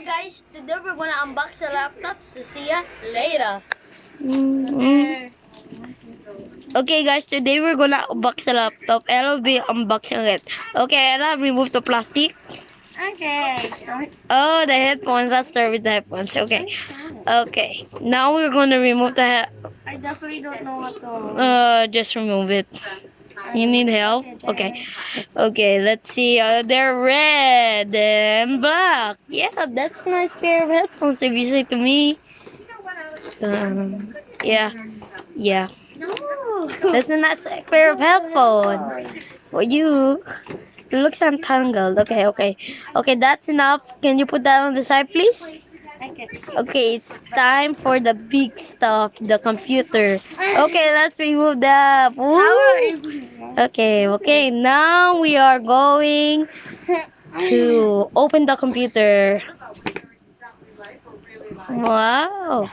guys, today we're gonna unbox the laptops. To see ya later. Okay guys, today we're gonna unbox the laptop. Ella will be unboxing it. Okay, Ella, remove the plastic. Okay. Oh, the headphones. Let's start with the headphones. Okay. Okay. Now we're gonna remove the I definitely don't know what to. just remove it. You need help? Okay. Okay, let's see. They're red and black. Yeah, that's a nice pair of headphones if you say to me. Yeah. Yeah. No. That's a nice pair of headphones. For you. It looks untangled. Okay, okay. Okay, that's enough. Can you put that on the side, please? Okay. Okay, it's time for the big stuff, the computer. Okay, let's remove the... Okay, okay. Now we are going to open the computer. Wow.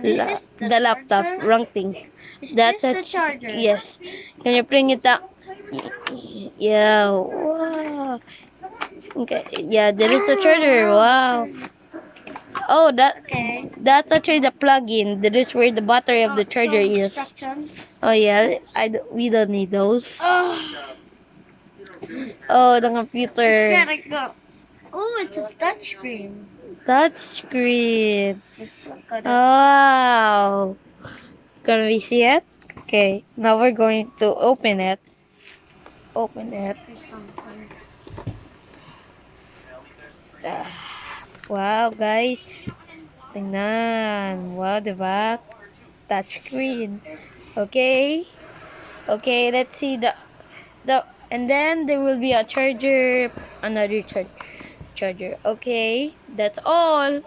The laptop, wrong thing. Is That's this a the charger? yes. Can you bring it down? Yeah. Wow. Okay. Yeah, there is a charger. Wow. Oh, Okay. that's actually the plug-in. That is where the battery of the charger Some is. instructions. Oh yeah, we don't need those. Oh, Oh, the it's computer. gotta go. Oh, it's a touch screen. Touch screen. Look at it. Wow. Can we see it? Okay, now we're going to open it. Open it. There's something. Ah, wow, guys. Tingnan. Wow, diba? Touch screen. Okay. Okay, let's see the and then there will be a charger, another charger. Okay, that's all.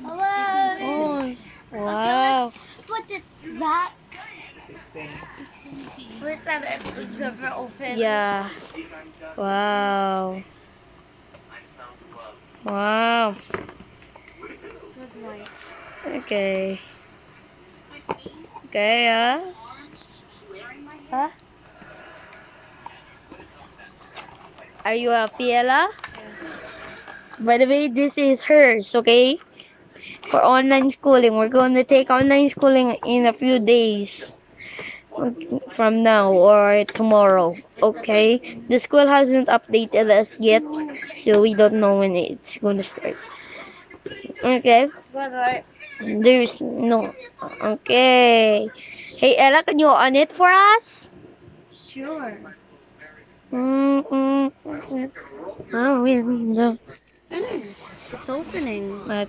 Oh, wow. Put it back. Wait, it's never open. Yeah. Wow. Wow. Good night. Okay. Okay, Huh? Are you happy, Ella? By the way, this is hers, okay? For online schooling. We're going to take online schooling in a few days from now or tomorrow, okay? The school hasn't updated us yet, so we don't know when it's going to start. Okay? But There's no... Okay. Hey, Ella, can you on it for us? sure. Oh, no. It's opening. But,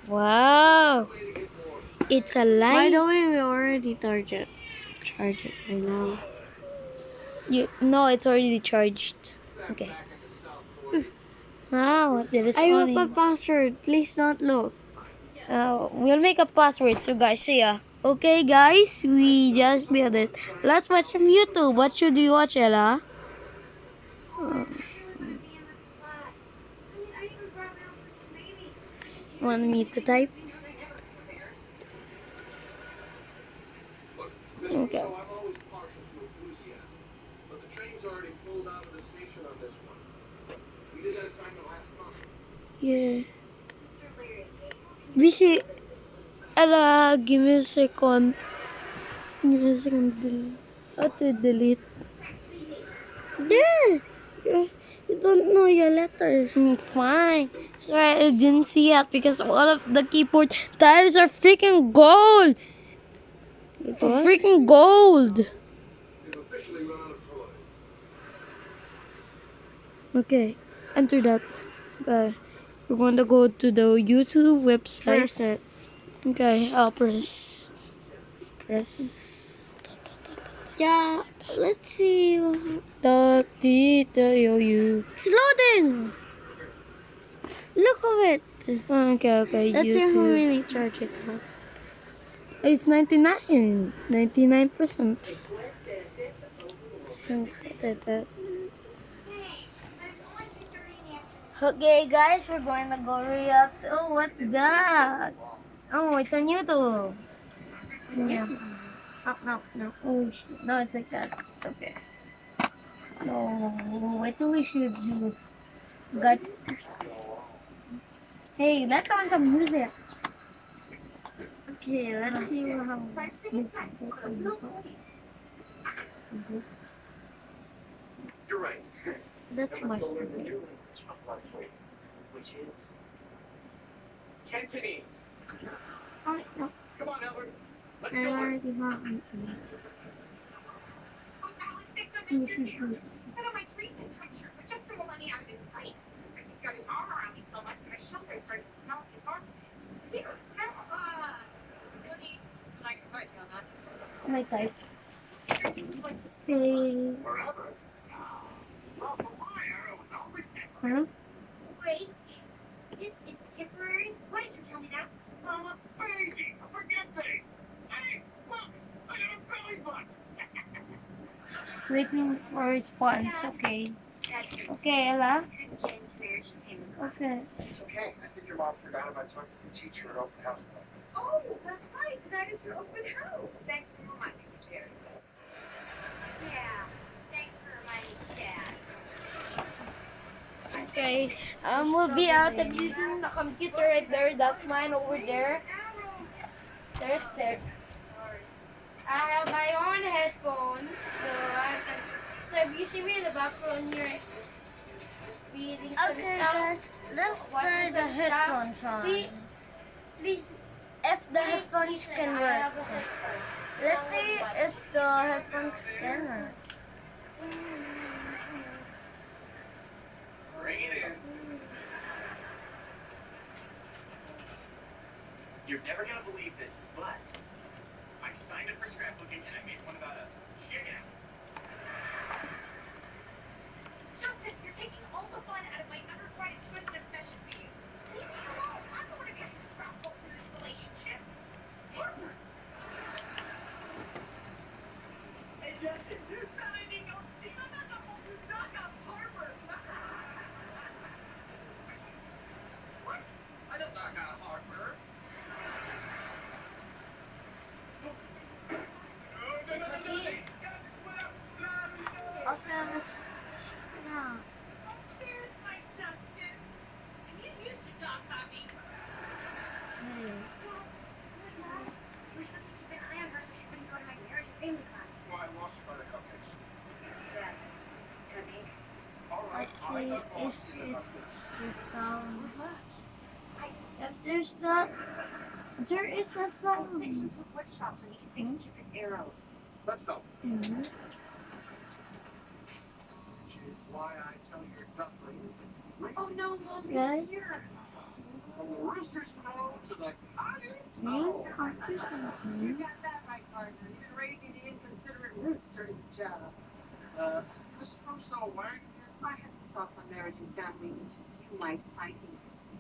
wow. It's a By light. the way, we already charged it. Charge it right now. No, it's already charged. Okay. Wow, there is I on wrote a it. password. Please don't look. We'll make a password so guys see ya. Okay guys, we just built it. Let's watch some YouTube. What should we watch, Ella? Want me to type? Okay. Yeah. We see. Ella, give me a second. Give me a second. How to delete? Yes. You don't know your letters. Fine. Sorry, I didn't see it because all of the keyboard tires are freaking gold. What? Freaking gold. Okay, enter that. Okay, we're going to go to the YouTube website. Press it. Okay, I'll press. Press. Yeah. Let's see. .t.eu. It's loading. Look of it. Okay, okay. Let's see how YouTube. many charge it has. It's 99. 99%. Okay, guys, we're going to go react. Oh, what's that? Oh, it's on YouTube. Yeah. Oh, no. Oh, no, it's like that. Okay. No, I think we should do. Got. Hey, let's on some music. Okay, let's see how You're right. that's I my must go learn the new language of life, which is Cantonese. Oh, no. Come on, Albert. Let's I go learn. already have it. Oh, Alex, thank goodness you're here. I thought my dream had come true, but Justin won't let me out of his sight. I just got his arm around me so much that I shook and I started to smell his armpit. Here, smell. What do you like advice on that? My type. Like this Hey. Forever. Well, for my era, it was only 10. Huh? Wait, this is temporary? Why didn't you tell me that? I'm a baby. I forget things. Hey, look. I got a belly button. Waiting for response. Okay. Okay, Ella. Couldn't get into marriage and family class. Okay. It's okay. I think your mom forgot about talking to the teacher at open house tonight. Oh, that's right. Tonight is your open house. Thanks for reminding me, Jerry. Yeah, thanks for reminding me, Dad. Okay. We'll be out of using the computer right there. That's mine over there. Right there. Sorry. I have my own headphones, so I can. So if you see me in the background here, reading some stuff. Let's watching try the some stuff, headphones on. Please, If the please headphones listen, can I work. have a headphone. Let's see if the headphones can work. Bring it in. You're never gonna believe this, but I signed up for scrapbooking and I made one about us. Check it out. Justin, you're taking all the fun out of my unrequited twisted obsession for you. Leave me alone. I'm the one who gets to scrapbook in this relationship. Partner. Hey, Justin. What? I don't knock out Harper. Okay, let's check it out. Oh, there's my Justin. And you used to dog copy. Hey. Where's Mom? You were supposed to keep an eye on her so she wouldn't go to my marriage and family class. Well, I lost you by the cupcakes. Dad, cupcakes. All right, Let's I see got if lost in the cupcakes. there's sound. Relax. If there's a, there is a I sent him sound. to wood shop so he could fix Cupid's arrow. Let's go. Mhm. Which is why I tell your ducklings that you Oh no, Mom, Right? he's here. from the roosters crow to the coyotes. You Oh. can't do something. got that right, partner. Even raising the inconsiderate rooster is a job. Mrs. Russo, why are you here? I had some thoughts on marriage and family which you might find interesting.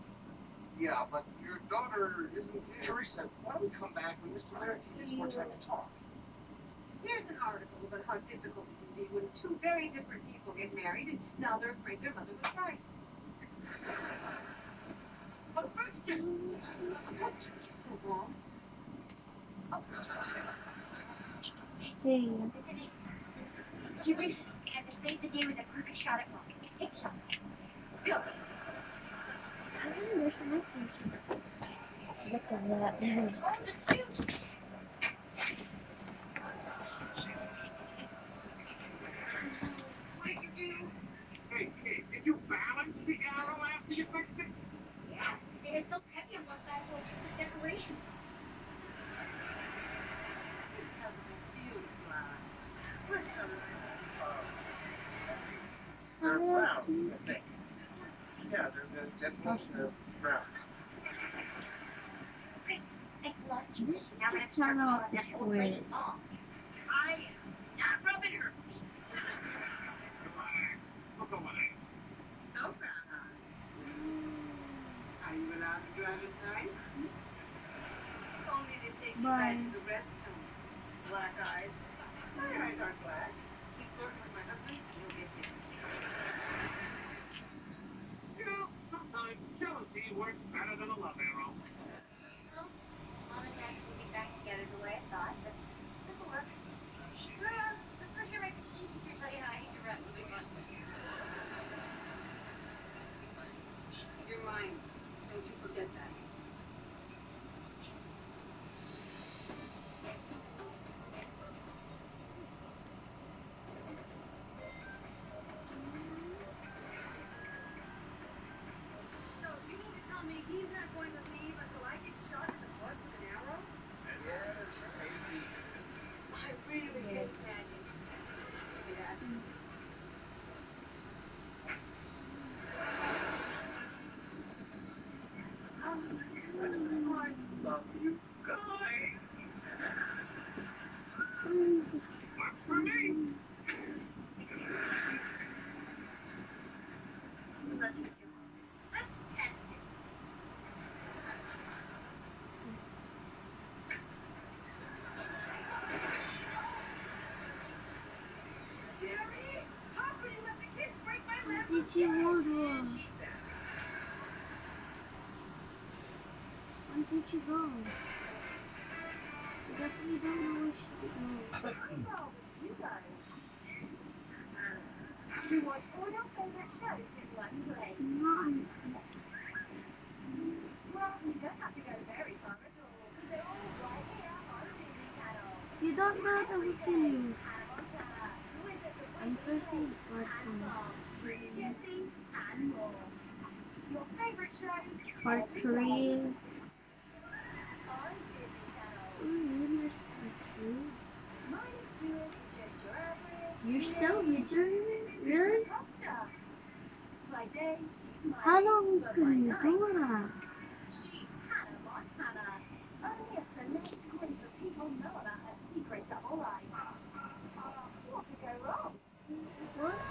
Yeah, but your daughter isn't. Teresa, why don't we come back when Mr. Larity has more time to talk? Here's an article about how difficult it can be when two very different people get married and now they're afraid their mother was right. But thank you. What took you so long? Oh, just a second. Hey. This is it. Cupid, time to save the day with a perfect shot at Mom. Take a shot. Go. There's nothing. Look at that. Oh, just shoot. What did you do? Hey, kid, did you balance the arrow after you fixed it? Yeah, they had felt heavy on both sides, so I took the decorations off. You have the most beautiful eyes. What color are They're brown, I think. Yeah, they're definitely brown. Great. Thanks a lot, Cupid. This Now I'm gonna have to start channel calling is that old weird. lady Mom. I am not rubbing her feet. Relax. Look over there. So, brown eyes. Are you allowed to drive at night? Only to take you back Bye. to the rest home. Black eyes. My eyes aren't black. Keep flirting with my husband, and you'll get different. You know, sometimes jealousy works better than a love arrow. Well, Mom and Dad didn't get back together the way I thought, but this'll work. Let's go hear my PE teacher tell you how I hate to run. Don't you forget that. So you mean to tell me he's not going to leave until I get shot in the butt with an arrow? Yeah, that's crazy. I really can't imagine. Maybe that's I love you guys. Works for me. Let's test it. Jerry, how could you let the kids break my leg? Did you hold on? She's back. Where did you go? I definitely don't know where she But I know you guys. To watch all your favorite shows in one place. goes. Not. Well, you don't have to go very far at all, because they're all right here on Disney Channel. You don't know the Every day, beginning. Hannah Montana, Wizards of I'm Waverly perfectly Place, part and one. Farm, Pretty Jessie, and more. Your favorite shows Part every 3. day on Disney Channel. This part 3. Miley Stewart is just your average You're teenage still returning it? Really? pop star. By day, she's How Miley, long but can by you night, do that? she's Hannah Montana. Only a select group of people know about her secret double life. What could go wrong? What?